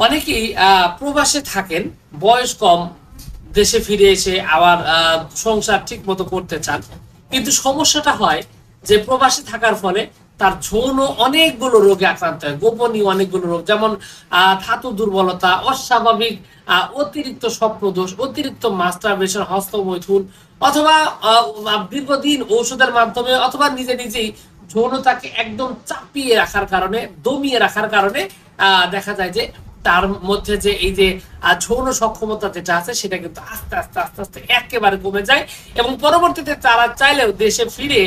অনেকেই প্রবাসে থাকেন, বয়স কম, দেশে ফিরে এসে আবার সংসার ঠিক মতো করতে চান, কিন্তু সমস্যাটা হয় যে প্রবাসে থাকার ফলে তার যৌন অনেকগুলো রোগে আক্রান্ত হয়, গোপনীয় অনেকগুলো রোগ, যেমন ধাতু দুর্বলতা, অস্বাভাবিক অতিরিক্ত স্বপ্নদোষ, অতিরিক্ত মাস্টারবেশন, হস্তমৈথুন, অথবা দীর্ঘদিন ঔষধের মাধ্যমে অথবা নিজে নিজেই যৌনতাকে একদম চাপিয়ে রাখার কারণে, দমিয়ে রাখার কারণে দেখা যায় যে তার মধ্যে যে এই যে যৌন সক্ষমতা যেটা আছে সেটা কিন্তু আস্তে আস্তে আস্তে আস্তে একেবারে কমে যায়, এবং পরবর্তীতে তারা চাইলেও দেশে ফিরে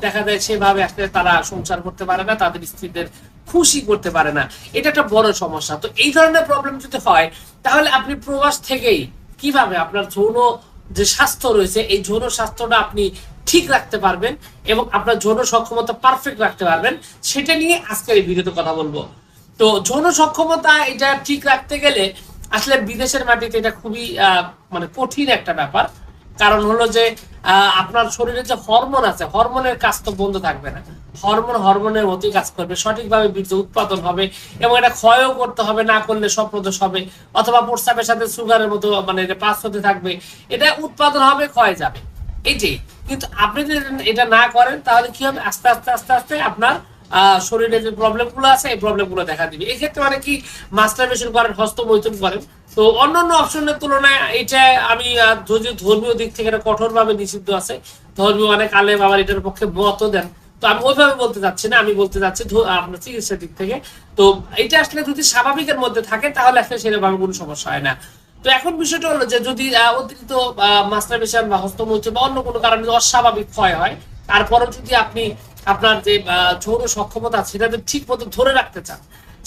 দেখা যায় সেভাবে আসলে তারা সংসার করতে পারে না, তাদের স্ত্রীদের খুশি করতে পারে না। এটা একটা বড় সমস্যা। তো এই ধরনের প্রবলেম যদি হয়, তাহলে আপনি প্রবাস থেকেই কিভাবে আপনার যৌন যে স্বাস্থ্য রয়েছে এই যৌন স্বাস্থ্যটা আপনি ঠিক রাখতে পারবেন এবং আপনার যৌন সক্ষমতা পারফেক্ট রাখতে পারবেন, সেটা নিয়ে আজকের এই ভিডিওতে কথা বলবো। তো যৌন সক্ষমতা এটা ঠিক রাখতে গেলে আসলে বিদেশের মাটিতে এটা খুবই মানে কঠিন একটা ব্যাপার। কারণ হলো যে আপনার শরীরে যে হরমোন আছে, হরমোনের কাজ তো বন্ধ থাকবে না। হরমোনের মতোই কাজ করবে, সঠিকভাবে বীর্য উৎপাদন হবে এবং এটা ক্ষয়ও করতে হবে, না করলে স্বপ্নদোষ হবে, অথবা প্রস্রাবের সাথে সুগারের মতো মানে পাস হতে থাকবে, এটা উৎপাদন হবে, ক্ষয় যাবে, এইটাই। কিন্তু আপনি যদি এটা না করেন তাহলে কি হবে, আস্তে আস্তে আস্তে আস্তে আপনার শরীরে যে প্রবলেম গুলো আছে এই প্রবলেম গুলো দেখা দিবে। এই ক্ষেত্রে মানে কি মাস্টারবেশন করেন, হস্তমৈথুন করেন, তো অন্যান্য অপশনের তুলনায় এটা আমি যদি ধর্মীয় দিক থেকে এটা কঠোরভাবে নিষিদ্ধ আছে, ধর্মীয় অনেক আলেম আবার এটার পক্ষে মত দেন, তো আমি ওইভাবে বলতে চাচ্ছি না, আমি বলতে চাচ্ছি আপনার চিকিৎসার দিক থেকে। তো এটা আসলে যদি স্বাভাবিকের মধ্যে থাকে তাহলে আসলে সেরকম কোনো সমস্যা হয় না। তো এখন বিষয়টা হলো যে যদি অতিরিক্ত মাস্টারবেশন বা হস্তমৈথুন বা অন্য কোনো কারণে অস্বাভাবিক ক্ষয় হয়, তারপরও যদি আপনি আপনার যে যৌন সক্ষমতা আছে সেটা যদি ঠিক মতো ধরে রাখতে চান,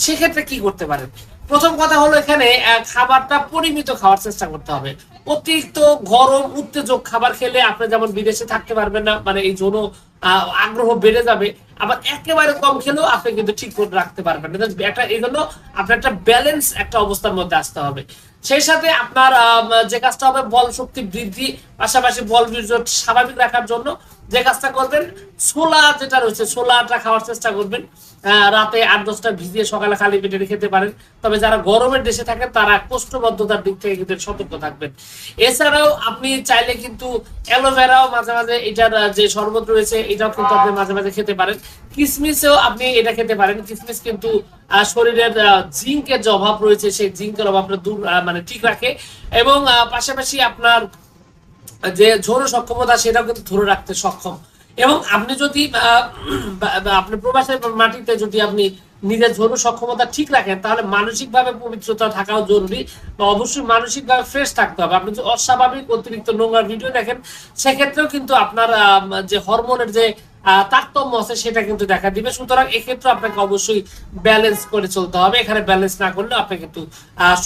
সেক্ষেত্রে কি করতে পারেন? প্রথম কথা হলো এখানে খাবারটা পরিমিত খাওয়ার চেষ্টা করতে হবে। অতিরিক্ত গরম উত্তেজক খাবার খেলে আপনি যেমন বিদেশে থাকতে পারবেন না, মানে এই যৌন আগ্রহ বেড়ে যাবে, আবার একেবারে কম খেলেও আপনি কিন্তু ঠিক করে রাখতে পারবেন না। একটা এই জন্য আপনার একটা ব্যালেন্স একটা অবস্থার মধ্যে আসতে হবে। সেই সাথে আপনার যে কাজটা হবে বল শক্তি বৃদ্ধি, পাশাপাশি বল বীর্য স্বাভাবিক রাখার জন্য যে কাজটা করবেন, ছোলা যেটা রয়েছে ছোলাটা খাওয়ার চেষ্টা করবেন। রাতে 8-10টা ভিজিয়ে সকালে খালি পেটে খেতে পারেন। তবে যারা গরমের দেশে থাকেন তারা কোষ্ঠবদ্ধতার দিক থেকে কিন্তু সতর্ক থাকবেন। এছাড়াও আপনি চাইলে কিন্তু অ্যালোভেরাও মাঝে মাঝে, এটার যে শরবত রয়েছে এটাও কিন্তু আপনি মাঝে মাঝে খেতে পারেন। কিসমিসেও আপনি এটা খেতে পারেন। কিসমিস কিন্তু শরীরের জিঙ্কের যে অভাব রয়েছে সেই জিঙ্কের অভাবটা দূর মানে ঠিক রাখে, এবং পাশাপাশি আপনার যে যৌন সক্ষমতা সেটাও কিন্তু ধরে রাখতে সক্ষম। এবং আপনি যদি আপনি প্রবাসের মাটিতে যদি আপনি নিজের যৌন সক্ষমতা ঠিক রাখেন তাহলে মানসিকভাবে পবিত্রতা থাকাও জরুরি, বা অবশ্যই মানসিকভাবে ফ্রেশ থাকতে হবে। আপনি যদি অস্বাভাবিক অতিরিক্ত নোংরা ভিডিও দেখেন সেক্ষেত্রেও কিন্তু আপনার যে হরমোনের যে তারতম্য আছে সেটা কিন্তু দেখা দিবে। সুতরাং এক্ষেত্রে আপনাকে অবশ্যই ব্যালেন্স করে চলতে হবে। এখানে ব্যালেন্স না করলে আপনি কিন্তু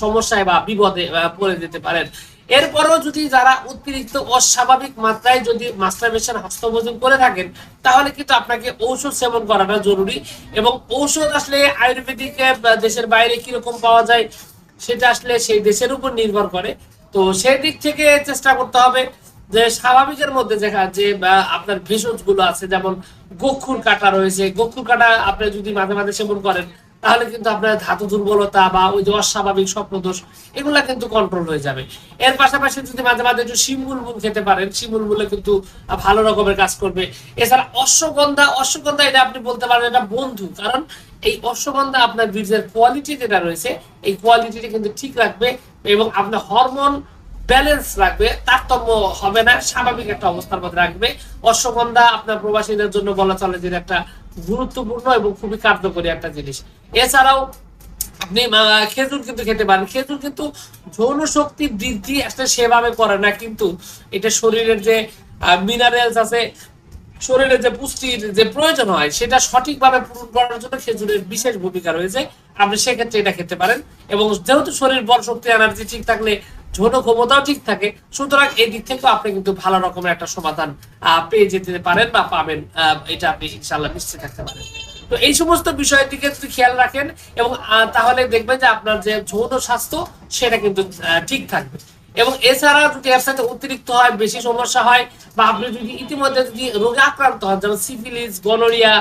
সমস্যায় বা বিপদে পড়ে যেতে পারেন। এরপরেও যদি যারা অতিরিক্ত অস্বাভাবিক মাত্রায় যদি মাস্টারবেশন হস্তমৈথুন করে থাকেন তাহলে কিন্তু আপনাকে ঔষধ সেবন করাটা জরুরি। এবং ঔষধ আসলে আয়ুর্বেদিক দেশের বাইরে কিরকম পাওয়া যায় সেটা আসলে সেই দেশের উপর নির্ভর করে। তো সেই দিক থেকে চেষ্টা করতে হবে যে স্বাভাবিকের মধ্যে দেখা যে আপনার ভেষজ গুলো আছে, যেমন গক্ষুর কাটা রয়েছে, গক্ষুর কাটা আপনি যদি মাঝে মাঝে সেবন করেন তাহলে কিন্তু আপনার ধাতু দুর্বলতা বা ওই যে অস্বাভাবিক স্বপ্নদোষ এগুলা কিন্তু কন্ট্রোল হয়ে যাবে। এর পাশাপাশি যদি মাঝে মাঝে একটু শিমুল মুল খেতে পারেন, শিমুল মুলে কিন্তু ভালো রকমের কাজ করবে। এছাড়া অশ্বগন্ধা এটা আপনি বলতে পারেন এটা বন্ধু, কারণ এই অশ্বগন্ধা আপনার বীর্যের কোয়ালিটি যেটা রয়েছে এই কোয়ালিটিটা কিন্তু ঠিক রাখবে এবং আপনার হরমোন ব্যালেন্স রাখবে, তারতম্য হবে না, স্বাভাবিক একটা অবস্থার মধ্যে রাখবে। অশ্বগন্ধা আপনার প্রবাসীদের জন্য বলা চলে যে একটা গুরুত্বপূর্ণ এবং খুবই কার্যকরী একটা জিনিস। এছাড়াও আপনি খেজুর কিন্তু খেতে পারেন। খেজুর কিন্তু যৌন শক্তি বৃদ্ধি আসলে সেভাবে করে না, কিন্তু এটা শরীরের যে মিনারেলস আছে, শরীরে যে পুষ্টির যে প্রয়োজন হয় সেটা সঠিকভাবে পূরণ করার জন্য খেজুরের বিশেষ ভূমিকা রয়েছে। আপনি সেক্ষেত্রে এটা খেতে পারেন। এবং যেহেতু শরীর বল শক্তি এনার্জি ঠিক থাকলে যৌন ক্ষমতাও ঠিক থাকে, সুতরাং এই দিক থেকেও আপনি কিন্তু ভালো রকমের একটা সমাধান পেয়ে যেতে পারেন বা পাবেন, এটা আপনি ইনশাআল্লাহ নিশ্চিত থাকতে পারেন। তো এই সমস্ত বিষয়ের দিকে যদি খেয়াল রাখেন এবং তাহলে দেখবেন যে আপনার যে যৌন স্বাস্থ্য সেটা কিন্তু ঠিক থাকবে। এবং এছাড়া যদি এর সাথে অতিরিক্ত হয়, বেশি সমস্যা হয়, বা আপনি যদি ইতিমধ্যে যদি রোগে আক্রান্ত হন, যেমন সিফিলিস, গনোরিয়া,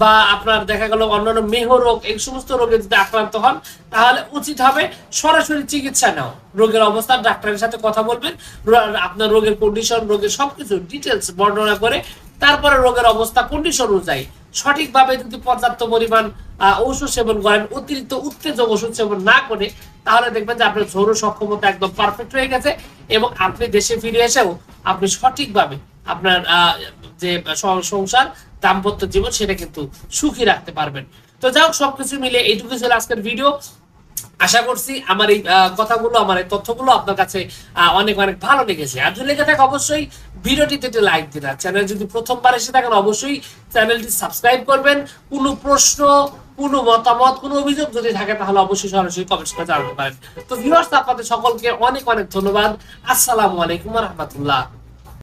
বা আপনার দেখা গেল অন্যান্য মেহ রোগ, এই সমস্ত রোগে যদি আক্রান্ত হন, তাহলে উচিত হবে সরাসরি চিকিৎসা নেওয়া। রোগের অবস্থা ডাক্তারের সাথে কথা বলবেন, আপনার রোগের কন্ডিশন, রোগের সবকিছু ডিটেলস বর্ণনা করে তারপরে রোগের অবস্থা কন্ডিশন অনুযায়ী সঠিকভাবে যদি পর্যাপ্ত পরিমাণ ঔষধ সেবন করেন, অতিরিক্ত উত্তেজক ওষুধ সেবন না করে, তাহলে দেখবেন যে আপনার ঝোড়ো সক্ষমতা একদম পারফেক্ট হয়ে গেছে এবং আপনি দেশে ফিরে এসেও আপনি সঠিকভাবে আপনার যে সংসার, দাম্পত্য জীবন সেটা কিন্তু সুখী রাখতে পারবেন। তো যাই হোক, সবকিছু মিলে এইটুকু ছিল আজকের ভিডিও। আশা করছি আমার এই কথাগুলো, আমার এই তথ্যগুলো আপনার কাছে অনেক অনেক ভালো লেগেছে। আর যদি লেগে থাকে অবশ্যই ভিডিওটিতে একটি লাইক দিন। আর চ্যানেল যদি প্রথমবার এসে থাকেন অবশ্যই চ্যানেলটি সাবস্ক্রাইব করবেন। কোনো প্রশ্ন, কোনো মতামত, কোনো অভিযোগ যদি থাকে তাহলে অবশ্যই সরাসরি কমেন্টস করে জানাতে পারেন। তো ভিউয়ার্স, আপনাদের সকলকে অনেক অনেক ধন্যবাদ। আসসালামু আলাইকুম ওয়া রাহমাতুল্লাহ।